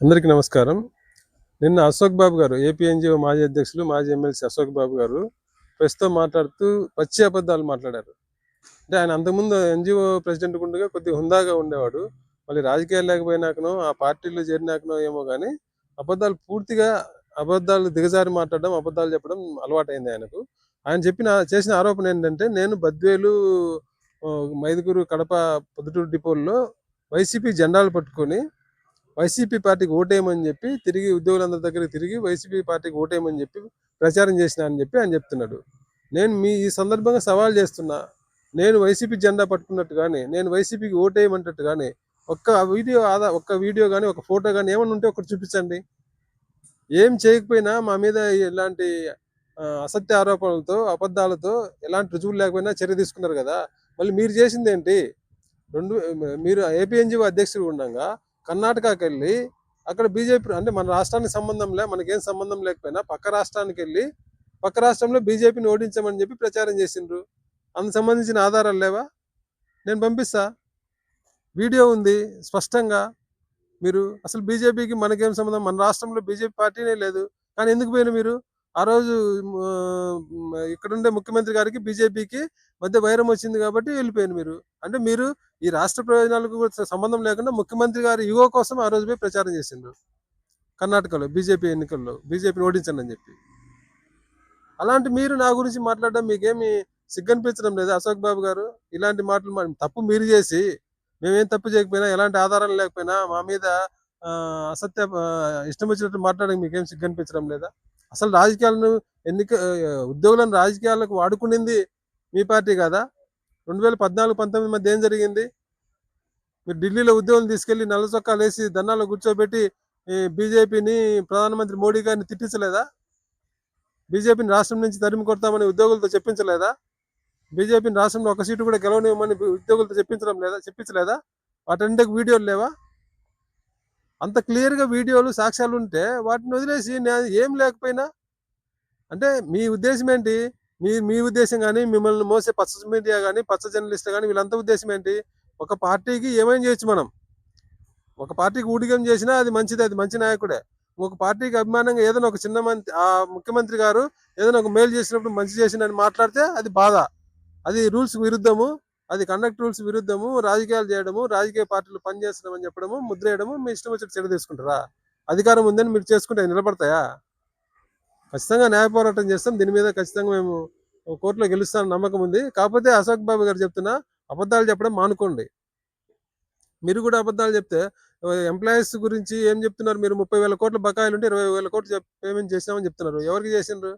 అందరికీ నమస్కారం. నిన్న అశోక్ బాబు గారు, ఏపీ ఎన్‌జీఓ మాజీ అధ్యక్షులు, మాజీ ఎమ్మెల్సీ అశోక్ బాబు గారు ప్రెస్‌తో మాట్లాడుతూ పచ్చి అబద్ధాలు మాట్లాడారు. అంటే ఆయన అంతకుముందు ఎన్‌జీఓ ప్రెసిడెంట్‌గా ఉండగా కొద్దిగా హుందాగా ఉండేవాడు. మళ్ళీ రాజకీయాలు లేకపోయినాకనో, ఆ పార్టీలో చేరినాకనో ఏమో గాని పూర్తిగా అబద్ధాలు దిగజారి మాట్లాడడం, అబద్ధాలు చెప్పడం అలవాటైంది ఆయనకు. ఆయన చేసిన ఆరోపణ ఏంటంటే, నేను బద్వేలు, మైదుగురు, కడప, పొద్దుటూరు డిపోల్లో వైసీపీ జెండాలు పట్టుకొని వైసీపీ పార్టీకి ఓటేయమని చెప్పి తిరిగి ఉద్యోగులందరి దగ్గరికి తిరిగి వైసీపీ పార్టీకి ఓటేయమని చెప్పి ప్రచారం చేసినా అని చెప్పి ఆయన చెప్తున్నాడు. నేను ఈ సందర్భంగా సవాల్ చేస్తున్నా. నేను వైసీపీ జెండా పట్టుకున్నట్టు కానీ, నేను వైసీపీకి ఓటేయమంటట్టు కానీ ఒక్క వీడియో కానీ, ఒక ఫోటో కానీ ఏమన్నా ఉంటే ఒకటి చూపించండి. ఏం చేయకపోయినా మా మీద ఇలాంటి అసత్య ఆరోపణలతో, అబద్ధాలతో ఎలాంటి రుజువులు లేకపోయినా చర్య తీసుకున్నారు కదా. మళ్ళీ మీరు చేసింది ఏంటి? మీరు ఏపీఎన్జీఓ అధ్యక్షుడు ఉండగా కర్ణాటకకి వెళ్ళి అక్కడ బీజేపీ, అంటే మన రాష్ట్రానికి సంబంధం లే, మనకేం సంబంధం లేకపోయినా పక్క రాష్ట్రానికి వెళ్ళి పక్క రాష్ట్రంలో బీజేపీని ఓడించమని చెప్పి ప్రచారం చేసిండ్రు. అందుకు సంబంధించిన ఆధారాలు లేవా? నేను పంపిస్తా, వీడియో ఉంది స్పష్టంగా. మీరు అసలు బీజేపీకి మనకేం సంబంధం, మన రాష్ట్రంలో బీజేపీ పార్టీనే లేదు. కానీ ఎందుకు పోయిన మీరు ఆ రోజు? ఇక్కడుండే ముఖ్యమంత్రి గారికి బీజేపీకి మధ్య వైరం వచ్చింది కాబట్టి వెళ్ళిపోయారు మీరు. అంటే మీరు ఈ రాష్ట్ర ప్రయోజనాలకు సంబంధం లేకుండా ముఖ్యమంత్రి గారి యుగో కోసం ఆ రోజు పోయి ప్రచారం చేసిండ్రు కర్ణాటకలో బీజేపీ ఎన్నికల్లో, బీజేపీని ఓడించండి అని చెప్పి. అలాంటి మీరు నా గురించి మాట్లాడడం మీకేమి సిగ్గనిపించడం లేదా అశోక్ బాబు గారు? ఇలాంటి మాటలు, తప్పు మీరు చేసి మేమేం తప్పు చేయకపోయినా, ఎలాంటి ఆధారాలు లేకపోయినా మా మీద అసత్య ఇష్టం వచ్చినట్టు మాట్లాడడానికి మీకేం సిగ్గనిపించడం లేదా? అసలు రాజకీయాలను, ఉద్యోగులను రాజకీయాలకు వాడుకునింది మీ పార్టీ కదా? 2014-19 మధ్య ఏం జరిగింది? మీరు ఢిల్లీలో ఉద్యోగులను తీసుకెళ్లి నల్ల చొక్కాలు వేసి ధర్నాలో కూర్చోబెట్టి బీజేపీని, ప్రధానమంత్రి మోడీ గారిని తిట్టించలేదా? బీజేపీని రాష్ట్రం నుంచి తరిమి కొడతామని ఉద్యోగులతో చెప్పించలేదా? బీజేపీని రాష్ట్రంలో ఒక సీటు కూడా గెలవనివ్వమని ఉద్యోగులతో చెప్పించలేదా? వాటన్నిటికి వీడియోలు లేవా? అంత క్లియర్గా వీడియోలు, సాక్ష్యాలు ఉంటే వాటిని వదిలేసి ఏం లేకపోయినా, అంటే మీ ఉద్దేశం ఏంటి? మీ ఉద్దేశం కానీ, మిమ్మల్ని మోసే పచ్చ మీడియా కానీ, పచ్చ జర్నలిస్ట్ కానీ, వీళ్ళంతా ఉద్దేశం ఏంటి? ఒక పార్టీకి ఏమైనా చేయొచ్చు మనం. ఒక పార్టీకి ఊడిగం చేసినా అది మంచిది, అది మంచి నాయకుడే. ఒక పార్టీకి అభిమానంగా ఏదైనా ఒక చిన్న ముఖ్యమంత్రి గారు ఏదైనా ఒక మేలు చేసినప్పుడు మంచి చేసినని మాట్లాడితే అది బాధ. అది రూల్స్ విరుద్ధము, అది కండక్ట్ రూల్స్ విరుద్ధము. రాజకీయాలు చేయడము, రాజకీయ పార్టీలు పనిచేస్తున్నామని చెప్పడము, ముద్రేయడము, మీ ఇష్టం వచ్చి చర్య తీసుకుంటారా? అధికారం ఉందని మీరు చేసుకుంటే నిలబడతాయా? ఖచ్చితంగా న్యాయ పోరాటం చేస్తాం. దీని మీద ఖచ్చితంగా మేము కోర్టులో గెలుస్తామని నమ్మకం ఉంది. కాకపోతే అశోక్ బాబు గారు చెప్తున్నా, అబద్ధాలు చెప్పడం మానుకోండి. మీరు కూడా అబద్ధాలు చెప్తే ఎంప్లాయీస్ గురించి ఏం చెప్తున్నారు? మీరు 30,000 కోట్ల బకాయిలు ఉంటే 20,000 కోట్లు పేమెంట్ చేసినామని చెప్తున్నారు. ఎవరికి చేసిండ్రు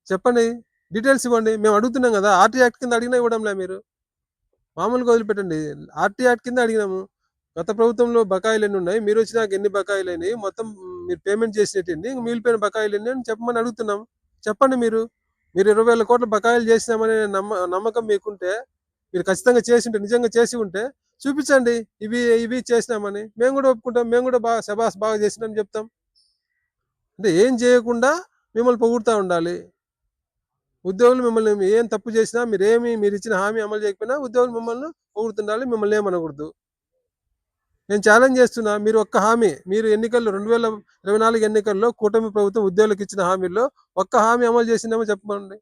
చెప్పండి, డీటెయిల్స్ ఇవ్వండి. మేము అడుగుతున్నాం కదా, ఆర్టీ యాక్ట్ కింద అడిగినా ఇవ్వడంలే మీరు. మామూలుగా వదిలిపెట్టండి, ఆర్టీ యాక్ట్ కింద అడిగినాము. గత ప్రభుత్వంలో బకాయిలు ఎన్ని ఉన్నాయి, మీరు వచ్చినాక ఎన్ని బకాయిలు అయినాయి, మొత్తం మీరు పేమెంట్ చేసినట్టు ఎన్ని, మిగిలిపోయిన బకాయిలు ఎన్ని అని చెప్పమని అడుగుతున్నాం. చెప్పండి. మీరు 20,000 కోట్ల బకాయిలు చేసినామనే నమ్మకం మీకుంటే, మీరు ఖచ్చితంగా చేసి ఉంటే, నిజంగా చేసి ఉంటే చూపించండి. ఇవి ఇవి చేసినామని మేము కూడా ఒప్పుకుంటాం. మేము కూడా బాగా శబాస్ బాగా చేసినామని చెప్తాం. అంటే ఏం చేయకుండా మిమ్మల్ని పొగుడుతూ ఉండాలి. ఉద్యోగులు మిమ్మల్ని ఏం తప్పు చేసినా, మీరు ఇచ్చిన హామీ అమలు చేయకపోయినా ఉద్యోగులు మిమ్మల్ని పొగుడుతుండాలి, మిమ్మల్ని ఏమనకూడదు. నేను ఛాలెంజ్ చేస్తున్నా, మీరు ఒక్క హామీ, మీరు ఎన్నికల్లో 2024 ఎన్నికల్లో కూటమి ప్రభుత్వం ఉద్యోగులకు ఇచ్చిన హామీల్లో ఒక్క హామీ అమలు చేసిందేమో చెప్పండి.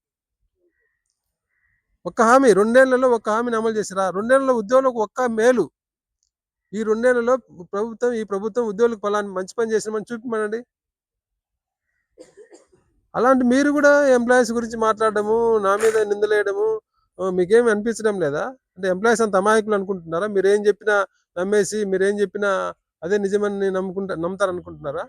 ఒక్క హామీ, 2 ఏళ్లలో ఒక్క హామీని అమలు చేసిరా? 2 ఏళ్లలో ఉద్యోగులకు ఒక్క మేలు, ఈ 2 ఏళ్లలో ఈ ప్రభుత్వం ఉద్యోగులకు ఫలాన్ని మంచి పని చేసినామని చూపిమనండి. అలాంటి మీరు కూడా ఎంప్లాయీస్ గురించి మాట్లాడడము, నా మీద నిందలేయడము మీకేమి అనిపించడం లేదా? అంటే ఎంప్లాయీస్ అంత అమాయకులు అనుకుంటున్నారా? మీరేం చెప్పినా నమ్మేసి, మీరేం చెప్పినా అదే నిజమని నమ్ముతారనుకుంటున్నారా?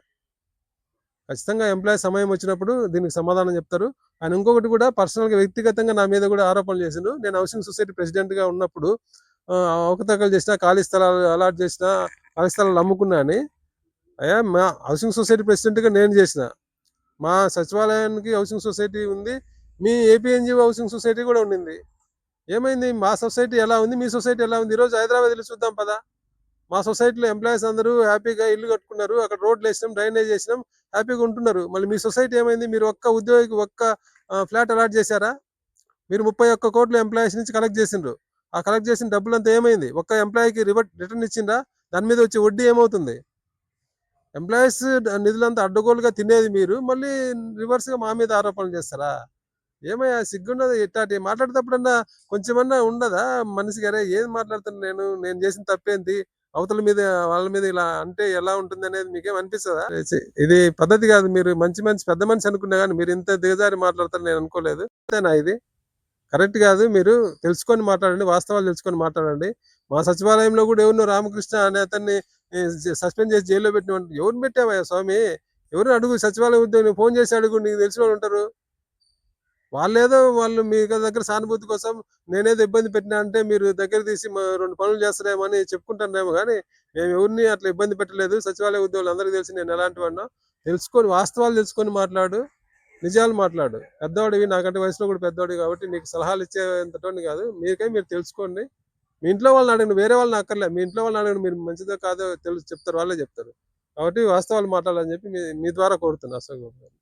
ఖచ్చితంగా ఎంప్లాయీస్ సమయం వచ్చినప్పుడు దీనికి సమాధానం చెప్తారు. ఆయన ఇంకొకటి కూడా పర్సనల్గా, వ్యక్తిగతంగా నా మీద కూడా ఆరోపణలు చేసిండు. నేను హౌసింగ్ సొసైటీ ప్రెసిడెంట్గా ఉన్నప్పుడు అవకతవకలు చేసినా, ఖాళీ స్థలాలు అలాట్ చేసినా, ఖాళీ స్థలాలు అమ్ముకున్నా అని. మా హౌసింగ్ సొసైటీ ప్రెసిడెంట్గా నేను చేసిన, మా సచివాలయానికి హౌసింగ్ సొసైటీ ఉంది, మీ ఏపీఎన్జీఓ హౌసింగ్ సొసైటీ కూడా ఉండింది. ఏమైంది? మా సొసైటీ ఎలా ఉంది, మీ సొసైటీ ఎలా ఉంది? ఈరోజు హైదరాబాద్ వెళ్ళి చూద్దాం పదా. మా సొసైటీలో ఎంప్లాయీస్ అందరూ హ్యాపీగా ఇల్లు కట్టుకున్నారు, అక్కడ రోడ్లు వేసినాం, డ్రైనేజ్ వేసినాం, హ్యాపీగా ఉంటున్నారు. మళ్ళీ మీ సొసైటీ ఏమైంది? మీరు ఒక్క ఉద్యోగికి ఒక్క ఫ్లాట్ అలాట్ చేశారా? మీరు 31 కోట్లు ఎంప్లాయీస్ నుంచి కలెక్ట్ చేసిండ్రు. ఆ కలెక్ట్ చేసిన డబ్బులంతా ఏమైంది? ఒక్క ఎంప్లాయీకి రిటర్న్ ఇచ్చిండ్రా? దాని మీద వచ్చే వడ్డీ ఏమవుతుంది? ఎంప్లాయీస్ నిధులంతా అడ్డగోలుగా తినేది మీరు. మళ్ళీ రివర్స్‌గా మా మీద ఆరోపణలు చేస్తారా? ఏమయ్యా సిగ్గుండదు ఇట్టాంటివి మాట్లాడేటప్పుడన్నా కొంచెమన్నా ఉండదా మనిషికి? అరే! ఏం మాట్లాడుతున్నా నేను? నేను చేసిన తప్పేంటి? అవతల మీద వాళ్ళ మీద ఇలా అంటే ఎలా ఉంటుందనేది మీకేం అనిపిస్తదా? ఇది పద్ధతి కాదు. మీరు మంచి మనిషి, పెద్ద మనిషి అనుకున్నా గాని మీరు ఇంత దిగజారి మాట్లాడతారని నేను అనుకోలేదు. అంతేనా ఇది? కరెక్ట్ కాదు. మీరు తెలుసుకొని మాట్లాడండి. వాస్తవాలు తెలుసుకొని మాట్లాడండి. మా సచివాలయంలో గూడా ఎవరినో రామకృష్ణ అనే అతన్ని సస్పెండ్ చేసి జైల్‌లో పెట్టినవంటే ఎవరిని పెట్టావయ్యా స్వామి? ఎవరిని అడుగు, సచివాలయం ఉద్యోగిని ఫోను చేసి అడుగు, నీకు తెలిసినోళ్ళుంటారు. వాళ్ళు మీ దగ్గర సానుభూతి కోసం నేనేదో ఇబ్బంది పెట్టినా అంటే మీరు దగ్గర తీసి 2 పనులు చేస్తారేమో అని చెప్పుకుంటారేమో గానీ, మేము ఎవరిని అట్లా ఇబ్బంది పెట్టలేదు. సచివాలయ ఉద్యోగులు అందరికీ తెలుసు నేను ఎలాంటి వాడినో. తెలుసుకొని వాస్తవాలు తెలుసుకొని మాట్లాడు. నిజాలు మాట్లాడు. పెద్దవాడివి, నాకంటే వయసులో కూడా పెద్దవాడివి కాబట్టి నీకు సలహాలు ఇచ్చేంతటోడిని కాదు. మీకై మీరు తెలుసుకోండి. మీ ఇంట్లో వాళ్ళని అడగండి. వేరే వాళ్ళని అక్కర్లే. మీ ఇంట్లో వాళ్ళని అడగండి. మీరు మంచిదో కాదో చెప్తారు. వాళ్ళే చెప్తారు. కాబట్టి వాస్తవాలు మాట్లాడాలని చెప్పి మీ మీ ద్వారా కోరుతున్నా అశోక్ బాబు గారు.